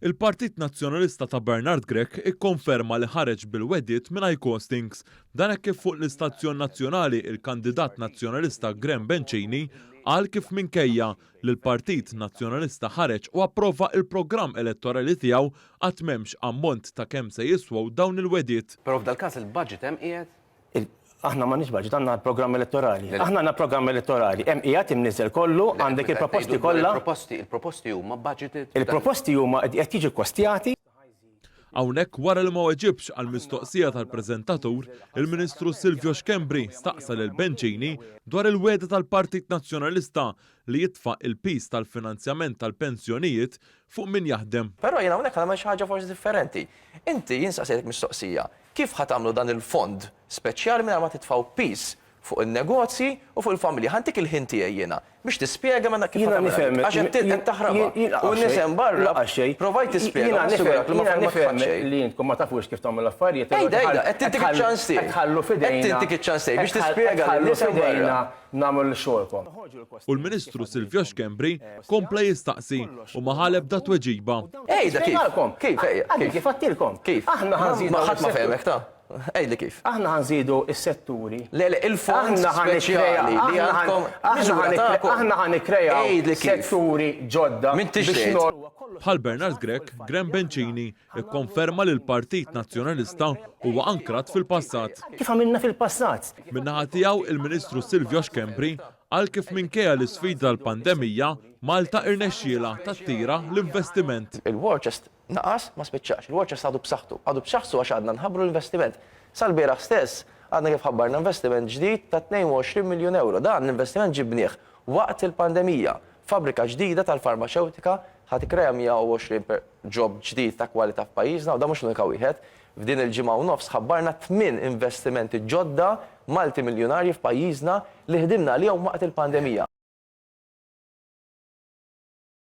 Il-Partit Nazzjonalista ta' Bernard Grech ikkonferma li ħareġ bil-wedjiet mingħajr costings. Dan hekk kif fuq l-Istazzjon Nazzjonali il-kandidat nazzjonalista Graham Bencini qal kif minkejja li l-Partit Nazzjonalista ħareġ u approva il-programm elettorali tiegħu qatt m'hemmx ammont ta' kemm se jiswew dawn il-wedjiet. Però f'dal-każ il-budget hemm qiegħed? Aħna ma budget, għandna programm elettorali. Aħna għandna programm elettorali. Hemm qiegħed imniżel kollu, għandek il-proposti kollha. Il-proposti huma budgeted. Il-proposti huma qed jiġu kkostjati. Hawnhekk wara li ma weġibx għall-mistoqsija tal-preżentatur, il-Ministru Silvio Xkembri staqsa lil Bencini dwar il-weda tal-Partit Nazzjonalista li jitfa' il-pis tal-finanzjament tal-pensjonijiet fuq min jaħdem. Però jiena hawnhekk għandna xi ħaġa forsi differenti. Inti jinsaqsejtek mistoqsija, kif ħatamlu dan il-fond speċjali mingħajr ma titfgħu pis fuq il-negozji u fuq il-familja. Ħantik il-ħin tiegħi jiena biex tispjega ma kif nifhem. Għax qed taħraba. U nisem barra. Provajt tispjega. Jiena nifhem li intkom ma tafux kif tagħmlu l-affarijiet. Ejda, qed tintik iċ-ċans tiegħek. Tħallu fidejna. Qed tintik iċ-ċans tiegħek biex tispjega lil nisem barra. Nagħmlu xogħolkom. U l-Ministru Silvio Xkembri kompla jistaqsi u ma ħaleb dat tweġiba. Ejda kif? Kif għattilkom? Kif? Aħna ħanżidu. Ħadd ma fehmek ta'. Ejli kif? Aħna ħanżidu is-setturi. Le, il-fond speċjali li għandkom. Aħna ħanikrejaw setturi ġodda. Bħal Bernard Grech, Graham Bencini ikkonferma li l-Partit Nazzjonalista huwa ankrat fil-passat. Kif għamilna fil-passat? Min-naħa tiegħu il-Ministru Silvio Xkembri għal kif minkejja l-isfida tal-pandemija Malta irnexxiela tattira l-investiment. Il-war chest naqas ma spiċċax, il-war chest għadu b'saħħtu. Għadu b'saħħtu għax għadna nħabbru l-investiment. Sal-bieraħ stess għadna kif ħabbarna investiment ġdid ta' 22 miljun euro. Dan l-investiment ġibnieh waqt il-pandemija. Fabrika ġdida tal-farmaceutika ħad ikkrea 120 job ġdid ta' kwalità f'pajjiżna u da mhux l-unika wieħed. F'din il-ġimgħa u nofs ħabbarna 8 investimenti ġodda multimiljonarji f'pajjiżna li ħdimna għalihom waqt il-pandemija.